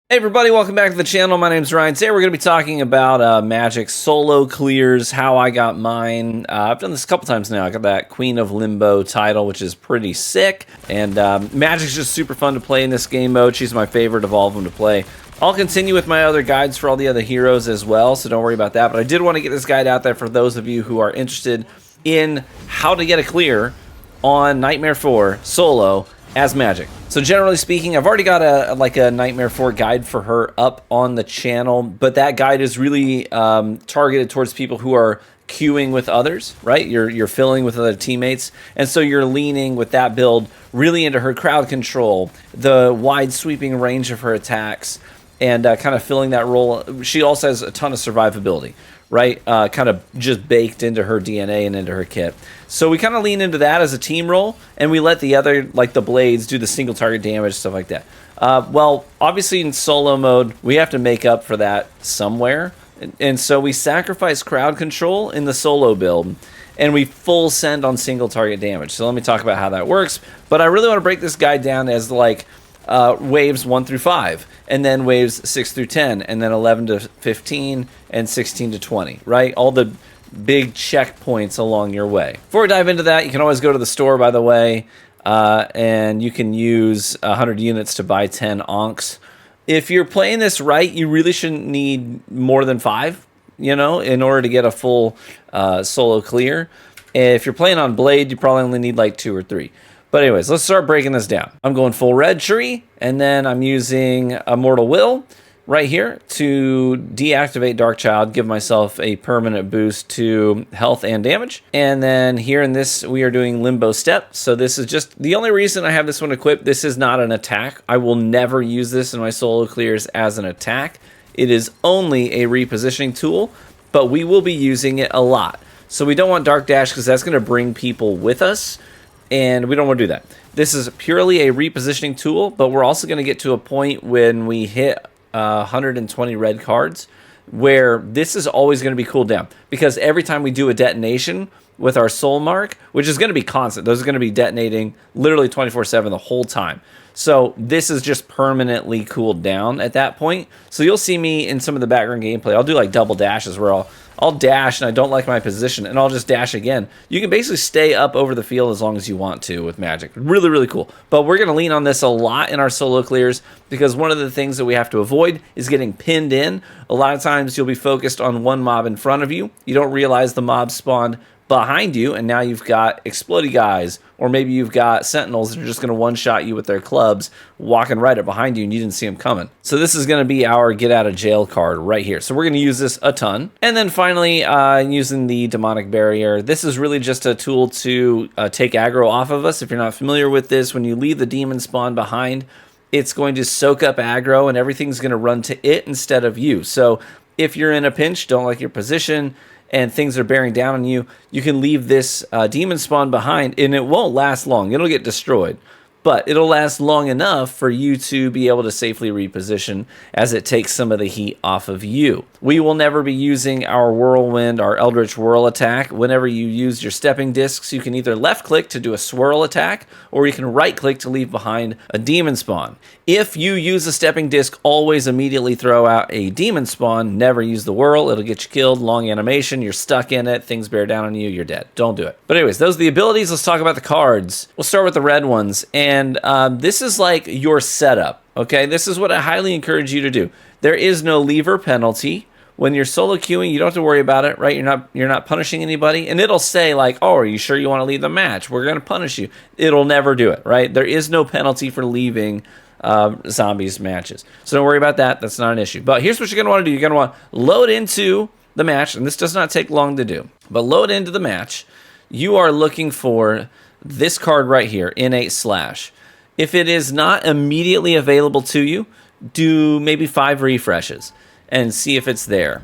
Hey everybody, welcome back to the channel. My name's Ryan. Today we're going to be talking about Magik solo clears, how I got mine. I've done this a couple times now. I got that Queen of Limbo title, which is pretty sick. And Magik's just super fun to play in this game mode. She's my favorite of all of them to play. I'll continue with my other guides for all the other heroes as well, so don't worry about that. But I did want to get this guide out there for those of you who are interested in how to get a clear on Nightmare 4 solo as Magik. So generally speaking, I've already got a Nightmare 4 guide for her up on the channel, but that guide is really targeted towards people who are queuing with others, right? You're filling with other teammates, and so you're leaning with that build really into her crowd control, the wide sweeping range of her attacks, and kind of filling that role. She also has a ton of survivability, right? Kind of just baked into her DNA and into her kit. So we kind of lean into that as a team role, and we let the other, like the blades, do the single target damage, stuff like that. Well, obviously in solo mode, we have to make up for that somewhere. And so we sacrifice crowd control in the solo build, and we full send on single target damage. So let me talk about how that works. But I really want to break this guide down as like waves 1 through 5, and then waves 6 through 10, and then 11 to 15, and 16 to 20, right? All the big checkpoints along your way. Before we dive into that, you can always go to the store, by the way, and you can use 100 units to buy 10 onks. If you're playing this right, you really shouldn't need more than 5, you know, in order to get a full solo clear. If you're playing on Blade, you probably only need like 2 or 3. But anyways, let's start breaking this down. I'm going full red tree, and then I'm using Immortal Will right here to deactivate Dark Child, give myself a permanent boost to health and damage. And then here in this, we are doing Limbo Step. So this is just the only reason I have this one equipped. This is not an attack. I will never use this in my solo clears as an attack. It is only a repositioning tool, but we will be using it a lot. So we don't want Dark Dash because that's going to bring people with us, and we don't want to do that. This is purely a repositioning tool, but we're also going to get to a point when we hit 120 red cards where this is always going to be cooled down, because every time we do a detonation with our soul mark, which is going to be constant, those are going to be detonating literally 24/7 the whole time. So this is just permanently cooled down at that point. So you'll see me in some of the background gameplay, I'll do like double dashes where I'll dash and I don't like my position, and I'll just dash again. You can basically stay up over the field as long as you want to with Magik. Really, really cool. But we're going to lean on this a lot in our solo clears, because one of the things that we have to avoid is getting pinned in. A lot of times you'll be focused on one mob in front of you. You don't realize the mob spawned behind you, and now you've got explodey guys, or maybe you've got sentinels that are just going to one-shot you with their clubs walking right up behind you, and you didn't see them coming. So this is going to be our get out of jail card right here. So we're going to use this a ton. And then finally, using the demonic barrier. This is really just a tool to take aggro off of us. If you're not familiar with this, when you leave the demon spawn behind, it's going to soak up aggro, and everything's going to run to it instead of you. So if you're in a pinch, don't like your position, and things are bearing down on you, you can leave this demon spawn behind, and it won't last long. It'll get destroyed, but it'll last long enough for you to be able to safely reposition as it takes some of the heat off of you. We will never be using our Whirlwind, our Eldritch Whirl attack. Whenever you use your stepping discs, you can either left click to do a swirl attack, or you can right click to leave behind a demon spawn. If you use a stepping disc, always immediately throw out a demon spawn. Never use the whirl. It'll get you killed. Long animation. You're stuck in it. Things bear down on you. You're dead. Don't do it. But anyways, those are the abilities. Let's talk about the cards. We'll start with the red ones. And this is like your setup. Okay, this is what I highly encourage you to do. There is no lever penalty. When you're solo queuing, you don't have to worry about it, right? You're not punishing anybody, and it'll say like, "Oh, are you sure you want to leave the match? We're going to punish you." It'll never do it, right? There is no penalty for leaving zombies matches, so don't worry about that. That's not an issue. But here's what you're going to want to do: you're going to want to load into the match, and this does not take long to do. But load into the match, you are looking for this card right here, Innate Slash. If it is not immediately available to you, do maybe 5 refreshes and see if it's there.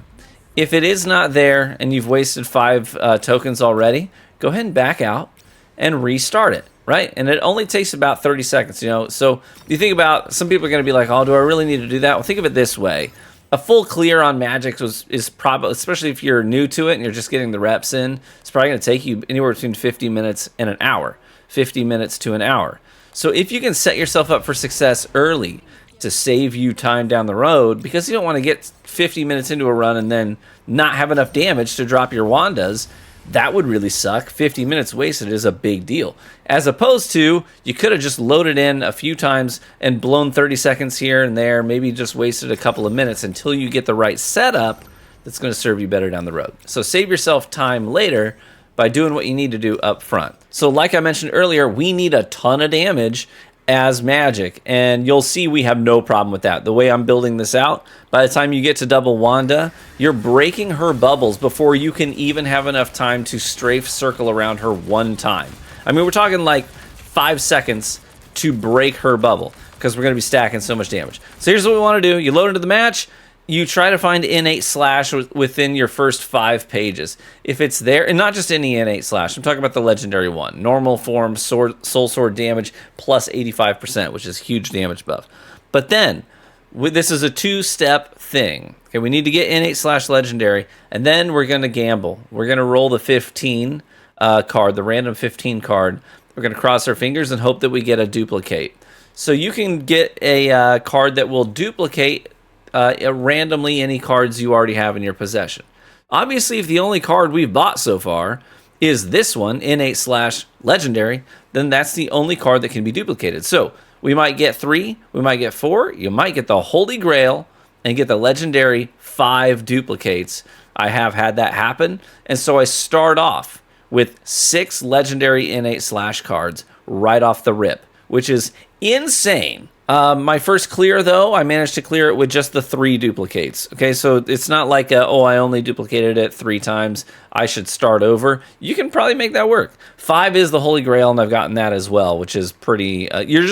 If it is not there and you've wasted 5 tokens already, go ahead and back out and restart it, right? And it only takes about 30 seconds, you know. So you think about, some people are going to be like, oh, do I really need to do that? Well, think of it this way. A full clear on Magik is probably, especially if you're new to it and you're just getting the reps in, it's probably going to take you anywhere between 50 minutes and an hour. 50 minutes to an hour. So if you can set yourself up for success early, to save you time down the road, because you don't want to get 50 minutes into a run and then not have enough damage to drop your Wandas. That would really suck. 50 minutes wasted is a big deal. As opposed to, you could have just loaded in a few times and blown 30 seconds here and there, maybe just wasted a couple of minutes until you get the right setup that's going to serve you better down the road. So save yourself time later by doing what you need to do up front. So like I mentioned earlier, we need a ton of damage as Magik, and you'll see we have no problem with that. The way I'm building this out, by the time you get to double Wanda, you're breaking her bubbles before you can even have enough time to strafe circle around her one time. I mean, we're talking like 5 seconds to break her bubble, because we're going to be stacking so much damage. So here's what we want to do. You load into the match, you try to find innate slash within your first 5 pages. If it's there, and not just any innate slash, I'm talking about the legendary one. Normal form, soul sword damage, plus 85%, which is huge damage buff. But then, this is a 2-step thing. Okay, we need to get innate slash legendary, and then we're going to gamble. We're going to roll the 15 card, the random 15 card. We're going to cross our fingers and hope that we get a duplicate. So you can get a card that will duplicate randomly any cards you already have in your possession. Obviously, if the only card we've bought so far is this one, innate slash legendary, then that's the only card that can be duplicated. So we might get 3, we might get 4, you might get the Holy Grail and get the legendary 5 duplicates. I have had that happen, and so I start off with 6 legendary innate slash cards right off the rip, which is insane. My first clear, though, I managed to clear it with just the 3 duplicates. Okay, so it's not like, oh, I only duplicated it 3 times, I should start over. You can probably make that work. 5 is the Holy Grail, and I've gotten that as well, which is pretty... you're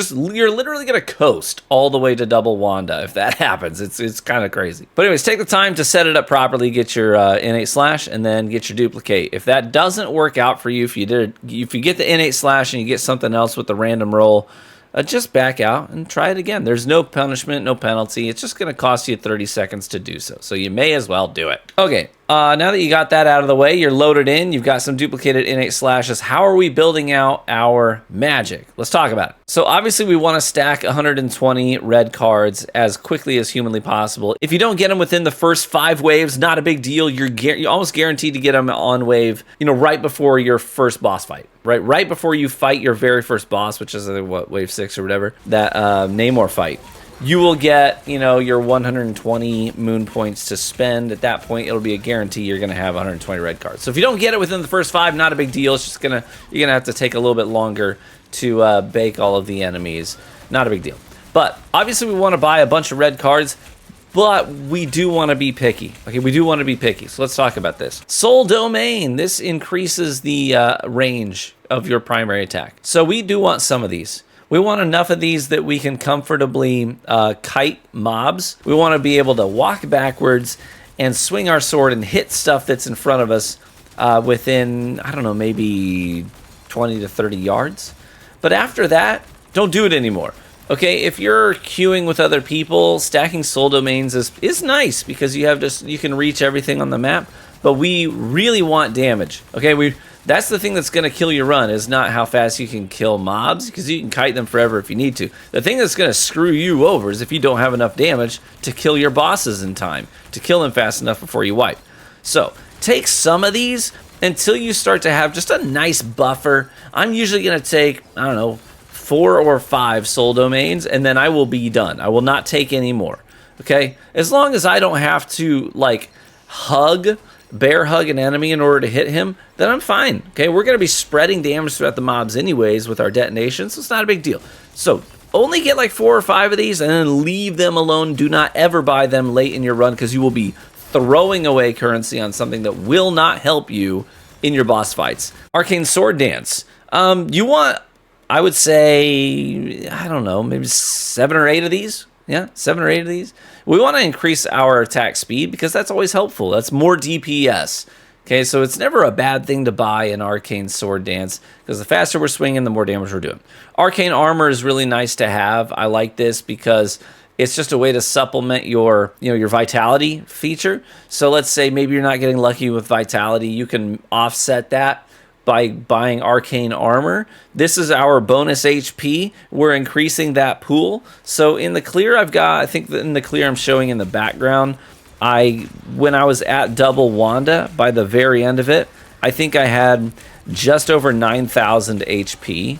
literally going to coast all the way to double Wanda if that happens. It's kind of crazy. But anyways, take the time to set it up properly, get your innate slash, and then get your duplicate. If that doesn't work out for you, if you get the innate slash and you get something else with the random roll, just back out and try it again. There's no punishment, no penalty. It's just going to cost you 30 seconds to do so. So you may as well do it. Okay, now that you got that out of the way, you're loaded in, you've got some duplicated innate slashes. How are we building out our Magik? Let's talk about it. So obviously we want to stack 120 red cards as quickly as humanly possible. If you don't get them within the first 5 waves, not a big deal. You're almost guaranteed to get them on wave, right before your first boss fight. Right before you fight your very first boss, which is wave 6 or whatever, that Namor fight. You will get, your 120 moon points to spend. At that point, it'll be a guarantee you're going to have 120 red cards. So if you don't get it within the first 5, not a big deal. It's just you're gonna have to take a little bit longer to bake all of the enemies. Not a big deal. But obviously, we want to buy a bunch of red cards. But we do want to be picky. Okay, we do want to be picky. So let's talk about this. Soul Domain. This increases the range of your primary attack. So we do want some of these. We want enough of these that we can comfortably kite mobs. We want to be able to walk backwards and swing our sword and hit stuff that's in front of us within, I don't know, maybe 20 to 30 yards. But after that, don't do it anymore. Okay, if you're queuing with other people, stacking soul domains is nice because you can reach everything on the map, but we really want damage. Okay, that's the thing that's going to kill your run, is not how fast you can kill mobs, because you can kite them forever if you need to. The thing that's going to screw you over is if you don't have enough damage to kill your bosses in time, to kill them fast enough before you wipe. So take some of these until you start to have just a nice buffer. I'm usually going to take, I don't know, 4 or 5 soul domains, and then I will be done. I will not take any more. Okay? As long as I don't have to, bear hug an enemy in order to hit him, then I'm fine. Okay? We're going to be spreading damage throughout the mobs anyways with our detonations, so it's not a big deal. So, only get 4 or 5 of these, and then leave them alone. Do not ever buy them late in your run, because you will be throwing away currency on something that will not help you in your boss fights. Arcane Sword Dance. You want... I would say, I don't know, maybe 7 or 8 of these. Yeah, 7 or 8 of these. We want to increase our attack speed because that's always helpful. That's more DPS. Okay, so it's never a bad thing to buy an Arcane Sword Dance because the faster we're swinging, the more damage we're doing. Arcane Armor is really nice to have. I like this because it's just a way to supplement your Vitality feature. So let's say maybe you're not getting lucky with Vitality. You can offset that by buying Arcane Armor. This is our bonus HP. We're increasing that pool. So in the clear I've got, I think in the clear I'm showing in the background, when I was at double Wanda, by the very end of it, I think I had just over 9,000 HP.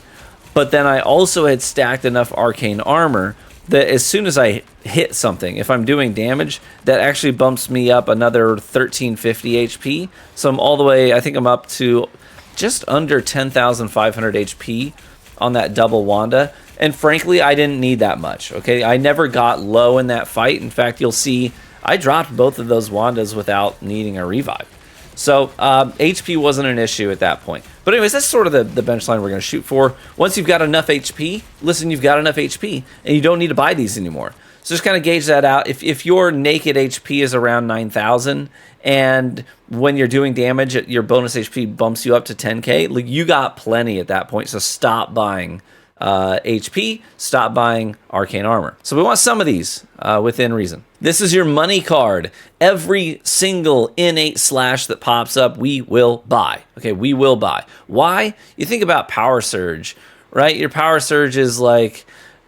But then I also had stacked enough Arcane Armor that as soon as I hit something, if I'm doing damage, that actually bumps me up another 1350 HP. So I'm all the way, I think I'm up to just under 10,500 HP on that double Wanda. And frankly, I didn't need that much, okay? I never got low in that fight. In fact, you'll see I dropped both of those Wandas without needing a revive. So HP wasn't an issue at that point. But anyways, that's sort of the bench line we're going to shoot for. Once you've got enough HP, listen, you've got enough HP, and you don't need to buy these anymore. So just kind of gauge that out. If your naked HP is around 9,000, and when you're doing damage, your bonus HP bumps you up to 10k, like, you got plenty at that point, so stop buying HP, stop buying Arcane Armor. So we want some of these within reason. This is your money card. Every single innate slash that pops up, we will buy. Okay, we will buy. Why? You think about Power Surge, right? Your Power Surge is like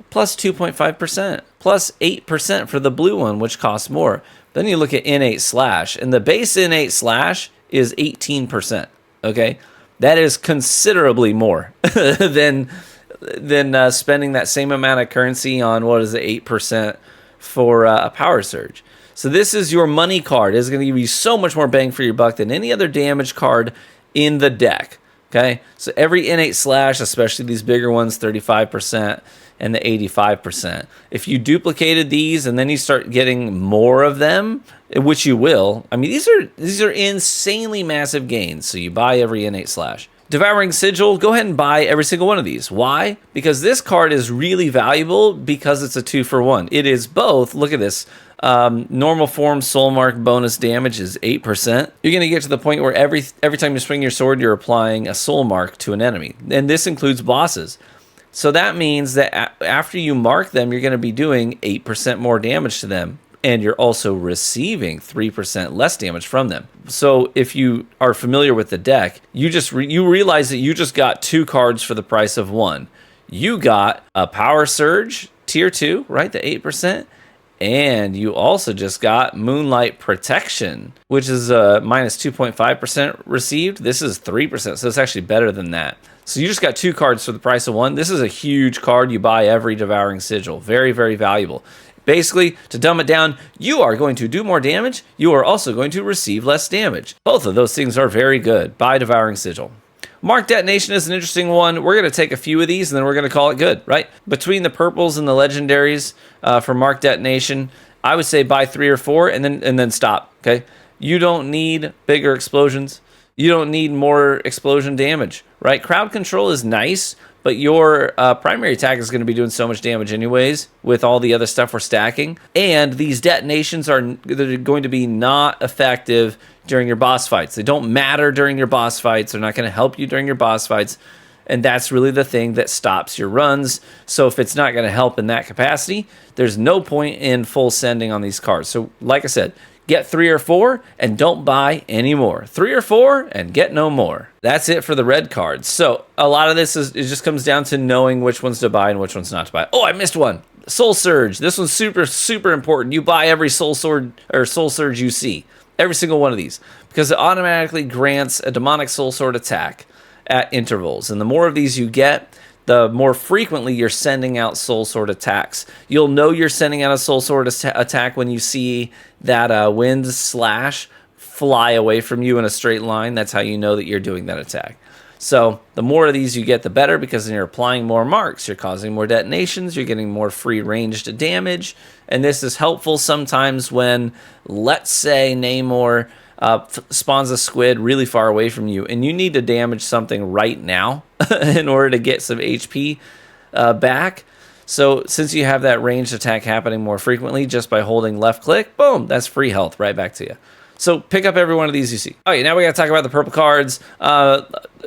plus 2.5%, plus 8% for the blue one, which costs more. Then you look at innate slash, and the base innate slash is 18%. Okay, that is considerably more than spending that same amount of currency on, what is it, 8% for a Power Surge. So this is your money card. It's going to give you so much more bang for your buck than any other damage card in the deck. Okay, so every innate slash, especially these bigger ones, 35% and the 85%. If you duplicated these and then you start getting more of them, which you will, I mean, these are insanely massive gains. So you buy every innate slash. Devouring Sigil, go ahead and buy every single one of these. Why? Because this card is really valuable because it's a 2-for-1. It is both, look at this, normal form soul mark bonus damage is 8%. You're going to get to the point where every time you swing your sword, you're applying a soul mark to an enemy. And this includes bosses. So that means that after you mark them, you're going to be doing 8% more damage to them. And you're also receiving 3% less damage from them. So if you are familiar with the deck, you realize that you just got 2 cards for the price of 1. You got a Power Surge, tier 2, right, the 8%, and you also just got Moonlight Protection, which is minus 2.5% received. This is 3%, so it's actually better than that. So you just got 2 cards for the price of 1. This is a huge card. You buy every Devouring Sigil. Very, very valuable. Basically, to dumb it down, you are going to do more damage. You are also going to receive less damage. Both of those things are very good. Buy Devouring Sigil. Mark Detonation is an interesting one. We're going to take a few of these and then we're going to call it good, right? Between the purples and the legendaries for Mark Detonation, I would say buy 3 or 4 and then stop, okay? You don't need bigger explosions. You don't need more explosion damage, right? Crowd control is nice, but your primary attack is going to be doing so much damage anyways with all the other stuff we're stacking. And these detonations are going to be not effective during your boss fights. They don't matter during your boss fights. They're not going to help you during your boss fights. And that's really the thing that stops your runs. So if it's not going to help in that capacity, there's no point in full sending on these cards. So like I said, get 3 or 4 and don't buy any more. 3 or 4 and get no more. That's it for the red cards. So a lot of this it just comes down to knowing which ones to buy and which ones not to buy. Oh, I missed one. Soul Surge. This one's super, super important. You buy every Soul Surge you see. Every single one of these. Because it automatically grants a demonic Soul Sword attack at intervals. And the more of these you get, the more frequently you're sending out Soul Sword attacks. You'll know you're sending out a Soul Sword attack when you see that wind slash fly away from you in a straight line. That's how you know that you're doing that attack. So the more of these you get, the better, because then you're applying more marks, you're causing more detonations, you're getting more free ranged damage. And this is helpful sometimes when, let's say, Namor spawns a squid really far away from you and you need to damage something right now in order to get some HP back. So since you have that ranged attack happening more frequently just by holding left click, boom, that's free health right back to you. So pick up every one of these you see. All right, now we got to talk about the purple cards.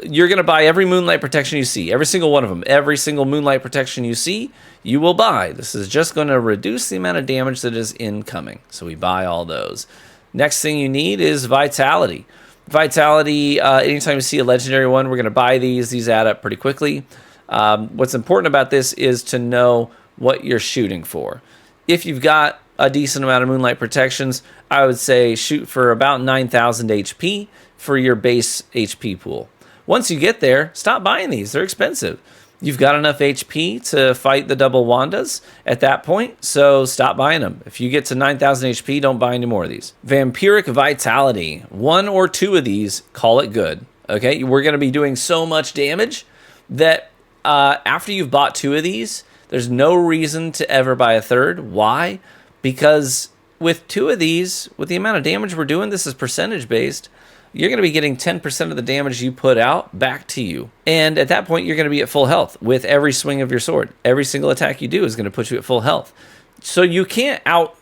You're going to buy every Moonlight Protection you see, every single one of them. Every single Moonlight Protection you see, you will buy. This is just going to reduce the amount of damage that is incoming. So we buy all those. Next thing you need is Vitality. Vitality, anytime you see a legendary one, we're going to buy these. These add up pretty quickly. What's important about this is to know what you're shooting for. If you've got a decent amount of Moonlight Protections, I would say shoot for about 9,000 HP for your base HP pool. Once you get there, stop buying these. They're expensive. You've got enough HP to fight the double Wandas at that point, so stop buying them. If you get to 9,000 HP, don't buy any more of these. Vampiric Vitality. 1 or 2 of these, call it good. Okay, we're going to be doing so much damage that after you've bought 2 of these, there's no reason to ever buy a third. Why? Because with 2 of these, with the amount of damage we're doing, this is percentage based, you're going to be getting 10% of the damage you put out back to you. And at that point, you're going to be at full health with every swing of your sword. Every single attack you do is going to put you at full health. So you can't out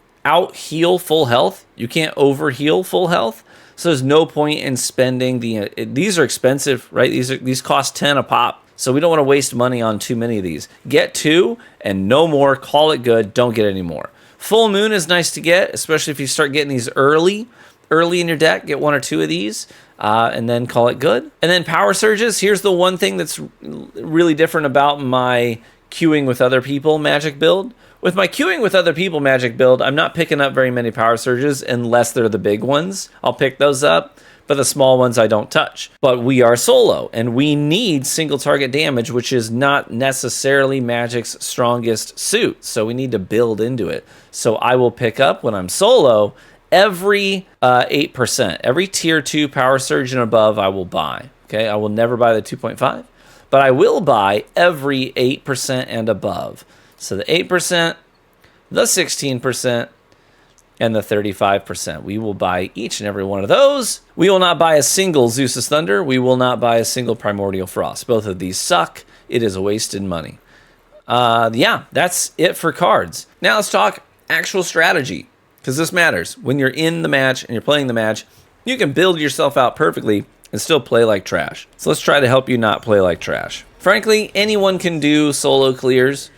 heal full health. You can't over heal full health. So there's no point in spending these are expensive, right? These cost 10 a pop. So we don't want to waste money on too many of these. Get 2 and no more. Call it good. Don't get any more. Full Moon is nice to get, especially if you start getting these early in your deck. Get 1 or 2 of these and then call it good. And then Power Surges. Here's the one thing that's really different about my queuing with other people Magic build. With my queuing with other people Magic build, I'm not picking up very many Power Surges unless they're the big ones. I'll pick those up, but the small ones I don't touch. But we are solo, and we need single target damage, which is not necessarily Magic's strongest suit. So we need to build into it. So I will pick up, when I'm solo, every 8%. Every tier 2 Power Surge and above I will buy. Okay, I will never buy the 2.5, but I will buy every 8% and above. So the 8%, the 16%, and the 35%. We will buy each and every one of those. We will not buy a single Zeus's Thunder. We will not buy a single Primordial Frost. Both of these suck. It is a wasted money. Yeah, that's it for cards. Now let's talk actual strategy, because this matters. When you're in the match and you're playing the match, you can build yourself out perfectly and still play like trash. So let's try to help you not play like trash. Frankly, anyone can do solo clears.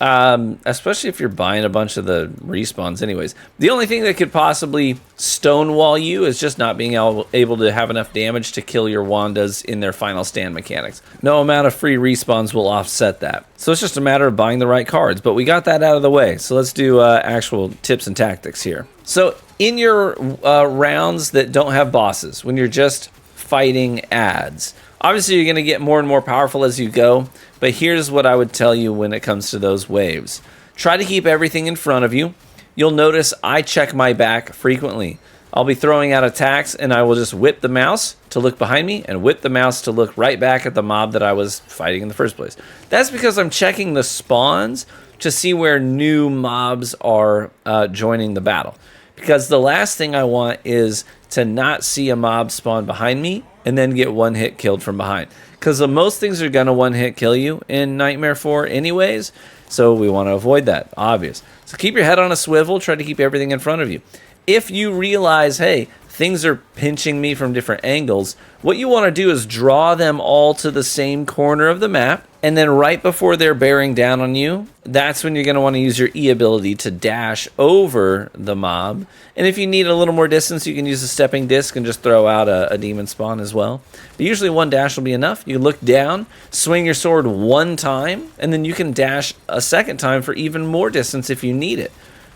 Especially if you're buying a bunch of the respawns anyways. The only thing that could possibly stonewall you is just not being able to have enough damage to kill your Wandas in their final stand mechanics. No amount of free respawns will offset that. So it's just a matter of buying the right cards, but we got that out of the way. So let's do actual tips and tactics here. So in your rounds that don't have bosses, when you're just fighting ads, obviously you're going to get more and more powerful as you go. But here's what I would tell you when it comes to those waves. Try to keep everything in front of you. You'll notice I check my back frequently. I'll be throwing out attacks and I will just whip the mouse to look behind me and whip the mouse to look right back at the mob that I was fighting in the first place. That's because I'm checking the spawns to see where new mobs are joining the battle. Because the last thing I want is to not see a mob spawn behind me and then get one hit killed from behind. Because most things are going to one hit kill you in Nightmare 4 anyways. So we want to avoid that, obvious. So keep your head on a swivel. Try to keep everything in front of you. If you realize, hey, things are pinching me from different angles, what you want to do is draw them all to the same corner of the map. And then right before they're bearing down on you, that's when you're going to want to use your E ability to dash over the mob. And if you need a little more distance, you can use a stepping disc and just throw out a demon spawn as well. But usually one dash will be enough. You look down, swing your sword one time, and then you can dash a second time for even more distance if you need it.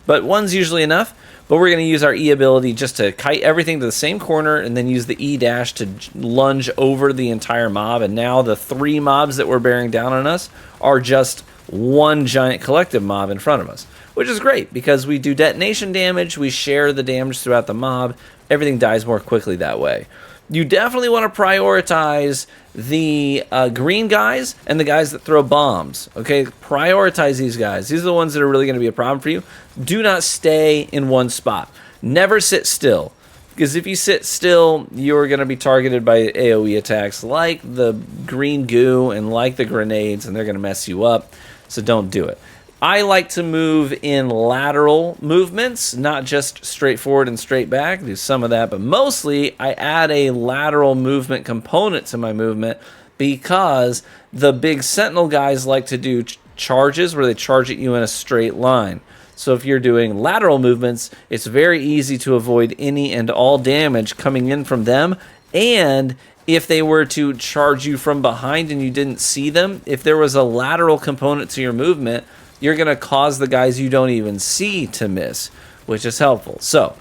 But one's usually enough. But we're going to use our E ability just to kite everything to the same corner and then use the E dash to lunge over the entire mob. And now the 3 mobs that were bearing down on us are just one giant collective mob in front of us, which is great because we do detonation damage. We share the damage throughout the mob. Everything dies more quickly that way. You definitely want to prioritize the green guys and the guys that throw bombs. Okay, prioritize these guys. These are the ones that are really going to be a problem for you. Do not stay in one spot. Never sit still. Because if you sit still, you're going to be targeted by AoE attacks like the green goo and like the grenades, and they're going to mess you up. So don't do it. I like to move in lateral movements, not just straight forward and straight back. Do some of that, but mostly I add a lateral movement component to my movement because the big sentinel guys like to do charges where they charge at you in a straight line. So if you're doing lateral movements, it's very easy to avoid any and all damage coming in from them And if they were to charge you from behind and you didn't see them, if there was a lateral component to your movement, you're going to cause the guys you don't even see to miss, which is helpful. So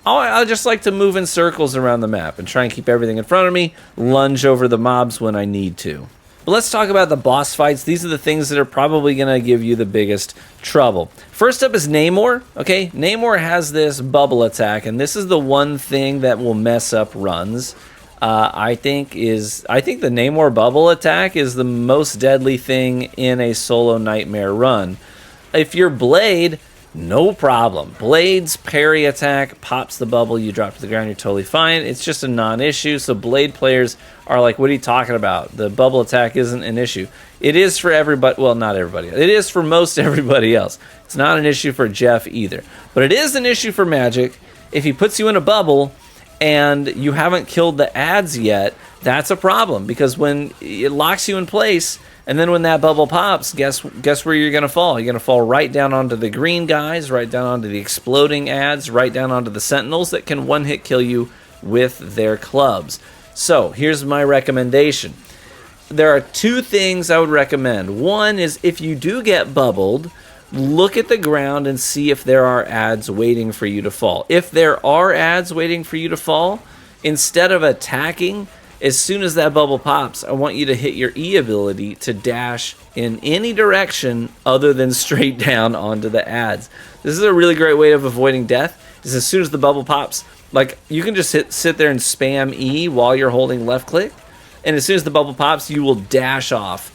I just like to move in circles around the map and try and keep everything in front of me, lunge over the mobs when I need to. But let's talk about the boss fights. These are the things that are probably going to give you the biggest trouble. First up is Namor. Okay, Namor has this bubble attack, and this is the one thing that will mess up runs. I think the Namor bubble attack is the most deadly thing in a solo Nightmare run. If you're Blade, no problem. Blade's parry attack pops the bubble, you drop to the ground, you're totally fine. It's just a non-issue, so Blade players are like, what are you talking about? The bubble attack isn't an issue. It is for everybody, well, not everybody. It is for most everybody else. It's not an issue for Jeff either. But it is an issue for Magik. If he puts you in a bubble and you haven't killed the ads yet, that's a problem, because when it locks you in place, and then when that bubble pops, guess where you're going to fall? You're going to fall right down onto the green guys, right down onto the exploding ads, right down onto the sentinels that can one-hit kill you with their clubs. So here's my recommendation. There are two things I would recommend. One is, if you do get bubbled, look at the ground and see if there are ads waiting for you to fall. If there are ads waiting for you to fall, instead of attacking, as soon as that bubble pops, I want you to hit your E ability to dash in any direction other than straight down onto the ads. This is a really great way of avoiding death, is as soon as the bubble pops, like, you can just sit there and spam E while you're holding left click, and as soon as the bubble pops, you will dash off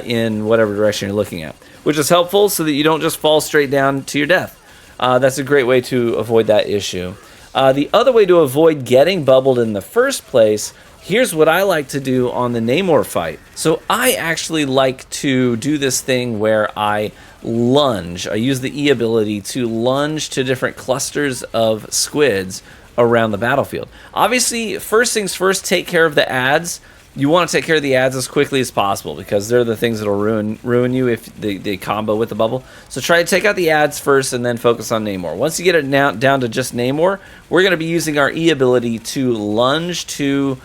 in whatever direction you're looking at, which is helpful so that you don't just fall straight down to your death. That's a great way to avoid that issue. The other way to avoid getting bubbled in the first place, here's what I like to do on the Namor fight. So I actually like to do this thing where I lunge. I use the E ability to lunge to different clusters of squids around the battlefield. Obviously, first things first, take care of the ads. You want to take care of the ads as quickly as possible, because they're the things that will ruin you if they combo with the bubble. So try to take out the ads first and then focus on Namor. Once you get it down to just Namor, we're going to be using our E ability to lunge to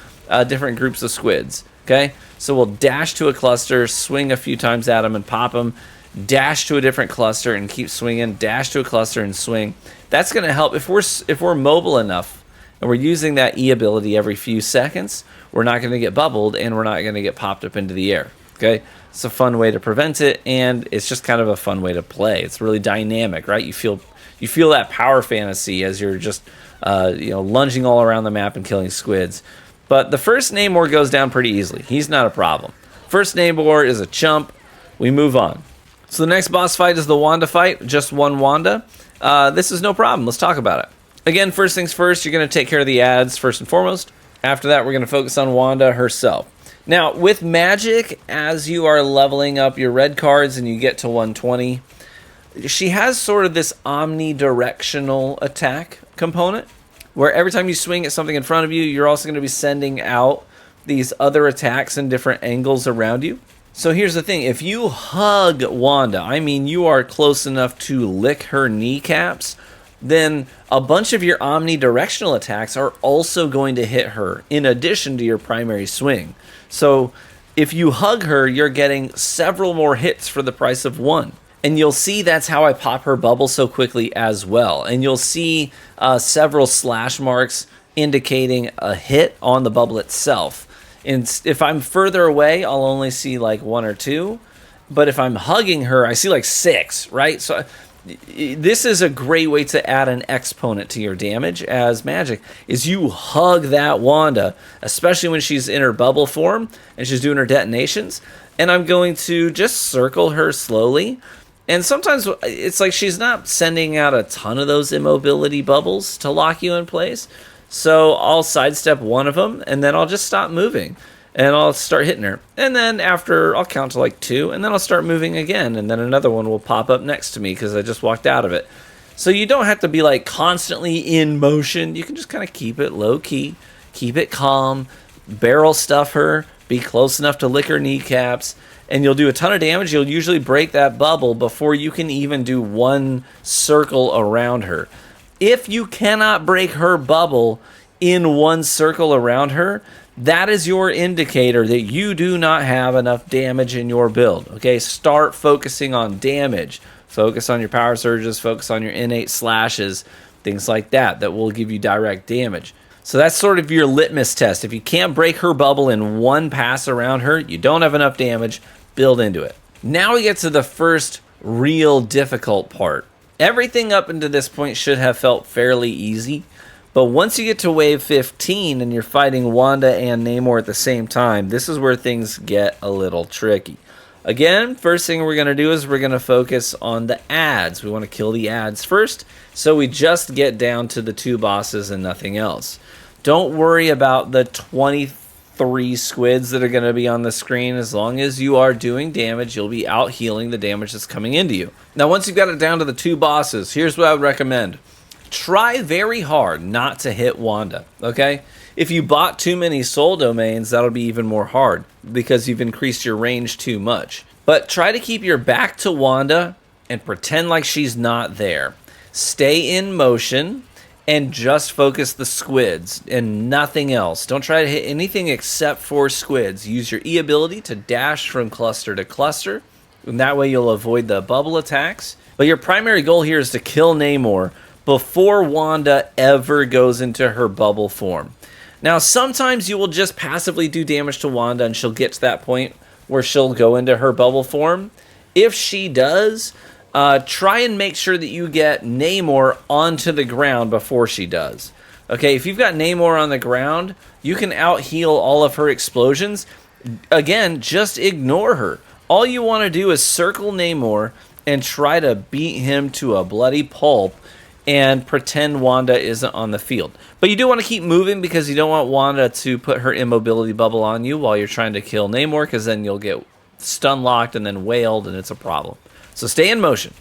different groups of squids. Okay, so we'll dash to a cluster, swing a few times at them and pop them, dash to a different cluster and keep swinging, dash to a cluster and swing. That's going to help if we're mobile enough and we're using that E ability every few seconds. We're not going to get bubbled and we're not going to get popped up into the air. Okay, it's a fun way to prevent it, and it's just kind of a fun way to play. It's really dynamic, right? You feel that power fantasy as you're just lunging all around the map and killing squids. But the first Namor goes down pretty easily. He's not a problem. First Namor is a chump. We move on. So the next boss fight is the Wanda fight. Just one Wanda. This is no problem. Let's talk about it. Again, first things first, you're going to take care of the ads first and foremost. After that, we're going to focus on Wanda herself. Now, with Magik, as you are leveling up your red cards and you get to 120, she has sort of this omnidirectional attack component, where every time you swing at something in front of you, you're also going to be sending out these other attacks in different angles around you. So here's the thing. If you hug Wanda, I mean you are close enough to lick her kneecaps, then a bunch of your omnidirectional attacks are also going to hit her, in addition to your primary swing. So if you hug her, you're getting several more hits for the price of one. And you'll see that's how I pop her bubble so quickly as well. And you'll see several slash marks indicating a hit on the bubble itself. And if I'm further away, I'll only see like 1 or 2. But if I'm hugging her, I see like 6, right? So this is a great way to add an exponent to your damage as Magik, is you hug that Wanda, especially when she's in her bubble form and she's doing her detonations. And I'm going to just circle her slowly. And sometimes it's like she's not sending out a ton of those immobility bubbles to lock you in place. So I'll sidestep one of them, and then I'll just stop moving. And I'll start hitting her. And then after, I'll count to like 2, and then I'll start moving again. And then another one will pop up next to me because I just walked out of it. So you don't have to be like constantly in motion. You can just kind of keep it low key, keep it calm, barrel stuff her, be close enough to lick her kneecaps, and you'll do a ton of damage. You'll usually break that bubble before you can even do one circle around her. If you cannot break her bubble in one circle around her, that is your indicator that you do not have enough damage in your build. Okay, start focusing on damage. Focus on your power surges, focus on your innate slashes, things like that, that will give you direct damage. So that's sort of your litmus test. If you can't break her bubble in one pass around her, you don't have enough damage, build into it. Now we get to the first real difficult part. Everything up until this point should have felt fairly easy, but once you get to wave 15 and you're fighting Wanda and Namor at the same time, this is where things get a little tricky. Again, first thing we're going to do is we're going to focus on the ads. We want to kill the ads first, so we just get down to the 2 bosses and nothing else. Don't worry about the 23 squids that are going to be on the screen. As long as you are doing damage, you'll be out healing the damage that's coming into you. Now, once you've got it down to the 2 bosses, here's what I would recommend. Try very hard not to hit Wanda, okay? If you bought too many soul domains, that'll be even more hard because you've increased your range too much. But try to keep your back to Wanda and pretend like she's not there. Stay in motion and just focus the squids and nothing else. Don't try to hit anything except for squids. Use your E ability to dash from cluster to cluster, and that way you'll avoid the bubble attacks. But your primary goal here is to kill Namor before Wanda ever goes into her bubble form. Now, sometimes you will just passively do damage to Wanda and she'll get to that point where she'll go into her bubble form. If she does, try and make sure that you get Namor onto the ground before she does. Okay, if you've got Namor on the ground, you can out-heal all of her explosions. Again, just ignore her. All you want to do is circle Namor and try to beat him to a bloody pulp and pretend Wanda isn't on the field. But you do want to keep moving because you don't want Wanda to put her immobility bubble on you while you're trying to kill Namor, because then you'll get stun locked and then wailed and it's a problem. So stay in motion.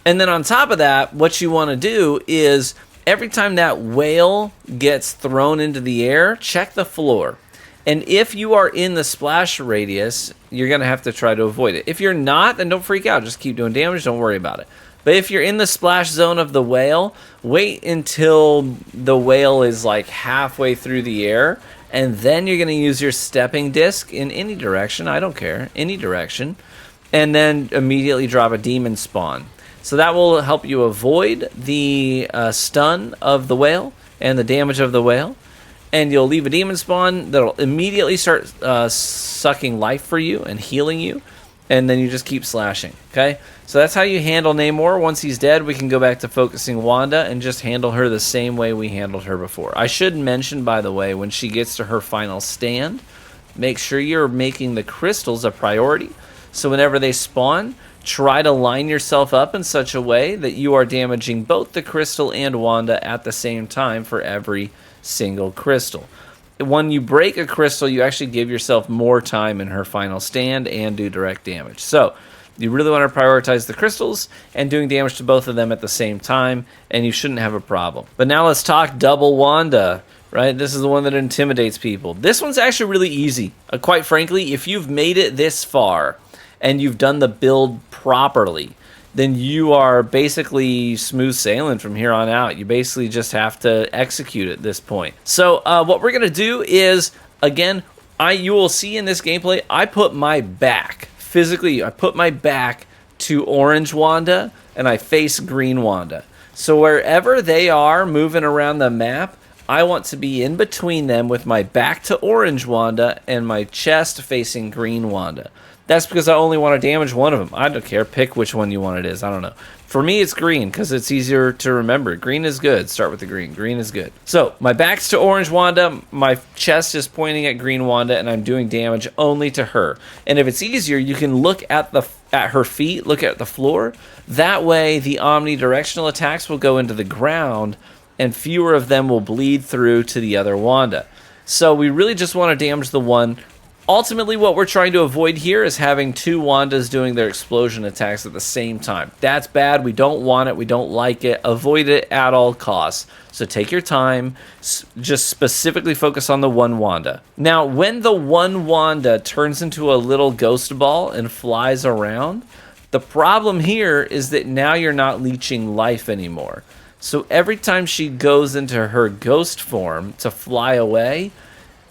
And then on top of that, what you want to do is every time that wail gets thrown into the air, check the floor. And if you are in the splash radius, you're going to have to try to avoid it. If you're not, then don't freak out. Just keep doing damage. Don't worry about it. But if you're in the splash zone of the whale, wait until the whale is like halfway through the air, and then you're going to use your stepping disc in any direction. I don't care. Any direction. And then immediately drop a demon spawn. So that will help you avoid the stun of the whale and the damage of the whale. And you'll leave a demon spawn that'll immediately start sucking life for you and healing you. And then you just keep slashing, okay? So that's how you handle Namor. Once he's dead, we can go back to focusing Wanda and just handle her the same way we handled her before. I should mention, by the way, when she gets to her final stand, make sure you're making the crystals a priority. So whenever they spawn, try to line yourself up in such a way that you are damaging both the crystal and Wanda at the same time for every single crystal. When you break a crystal, you actually give yourself more time in her final stand and do direct damage. So you really want to prioritize the crystals and doing damage to both of them at the same time, and you shouldn't have a problem. But now let's talk double Wanda, right? This is the one that intimidates people. This one's actually really easy. Quite frankly, if you've made it this far and you've done the build properly, then you are basically smooth sailing from here on out. You basically just have to execute at this point. So what we're going to do is, again, you will see in this gameplay, I put my back, physically, I put my back to orange Wanda, and I face green Wanda. So wherever they are moving around the map, I want to be in between them with my back to orange Wanda and my chest facing green Wanda. That's because I only want to damage one of them. I don't care. Pick which one you want it is. I don't know. For me, it's green because it's easier to remember. Green is good. Start with the green. Green is good. So my back's to orange Wanda. My chest is pointing at green Wanda, and I'm doing damage only to her. And if it's easier, you can look at her feet, look at the floor. That way, the omnidirectional attacks will go into the ground, and fewer of them will bleed through to the other Wanda. So we really just want to damage the one. Ultimately, what we're trying to avoid here is having two Wandas doing their explosion attacks at the same time. That's bad. We don't want it. We don't like it. Avoid it at all costs. So take your time. Just specifically focus on the one Wanda. Now, when the one Wanda turns into a little ghost ball and flies around, the problem here is that now you're not leeching life anymore. So every time she goes into her ghost form to fly away,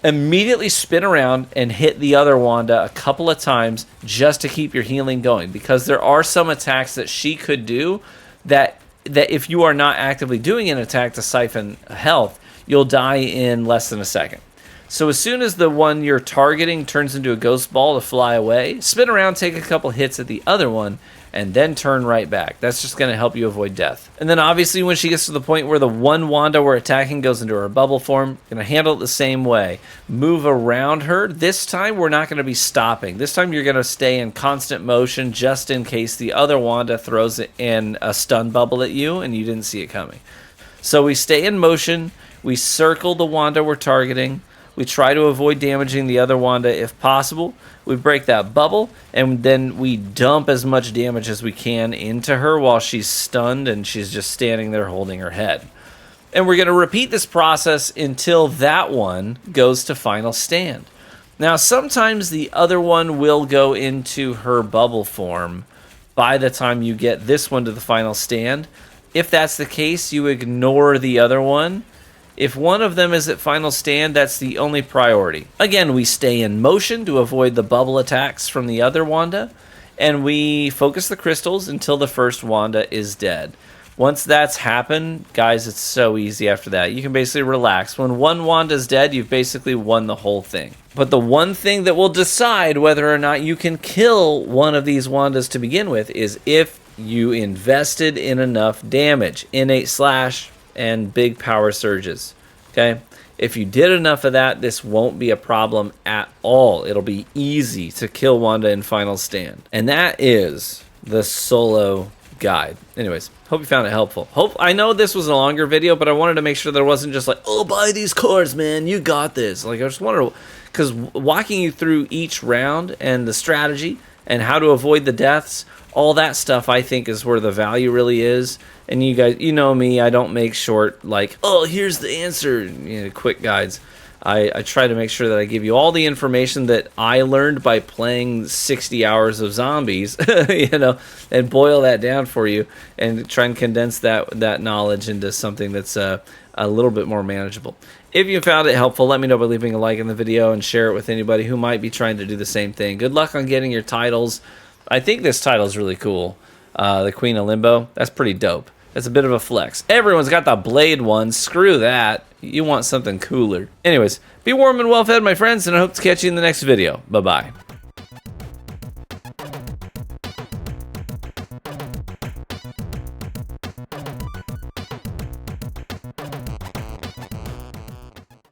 immediately spin around and hit the other Wanda a couple of times just to keep your healing going, because there are some attacks that she could do that if you are not actively doing an attack to siphon health, you'll die in less than a second. So as soon as the one you're targeting turns into a ghost ball to fly away, spin around, take a couple hits at the other one, and then turn right back. That's just going to help you avoid death. And then obviously when she gets to the point where the one Wanda we're attacking goes into her bubble form, going to handle it the same way. Move around her. This time we're not going to be stopping. This time you're going to stay in constant motion just in case the other Wanda throws in a stun bubble at you and you didn't see it coming. So we stay in motion. We circle the Wanda we're targeting. We try to avoid damaging the other Wanda if possible. We break that bubble, and then we dump as much damage as we can into her while she's stunned and she's just standing there holding her head. And we're going to repeat this process until that one goes to final stand. Now, sometimes the other one will go into her bubble form by the time you get this one to the final stand. If that's the case, you ignore the other one. If one of them is at final stand, that's the only priority. Again, we stay in motion to avoid the bubble attacks from the other Wanda, and we focus the crystals until the first Wanda is dead. Once that's happened, guys, it's so easy after that. You can basically relax. When one Wanda's dead, you've basically won the whole thing. But the one thing that will decide whether or not you can kill one of these Wandas to begin with is if you invested in enough damage. Innate slash and big power surges. Okay, if you did enough of that, this won't be a problem at all. It'll be easy to kill Wanda in final stand. And that is the solo guide. Anyways, hope you found it helpful. I know this was a longer video, but I wanted to make sure there wasn't just like, oh, buy these cards, man, you got this. Like, I just wanted to, because walking you through each round and the strategy and how to avoid the deaths, all that stuff, I think, is where the value really is. And you guys, you know me, I don't make short, like, oh, here's the answer, quick guides. I try to make sure that I give you all the information that I learned by playing 60 hours of zombies, and boil that down for you and try and condense that knowledge into something that's a little bit more manageable. If you found it helpful, let me know by leaving a like in the video and share it with anybody who might be trying to do the same thing. Good luck on getting your titles. I think this title is really cool. The Queen of Limbo. That's pretty dope. That's a bit of a flex. Everyone's got the blade one. Screw that. You want something cooler. Anyways, be warm and well fed, my friends, and I hope to catch you in the next video. Bye-bye.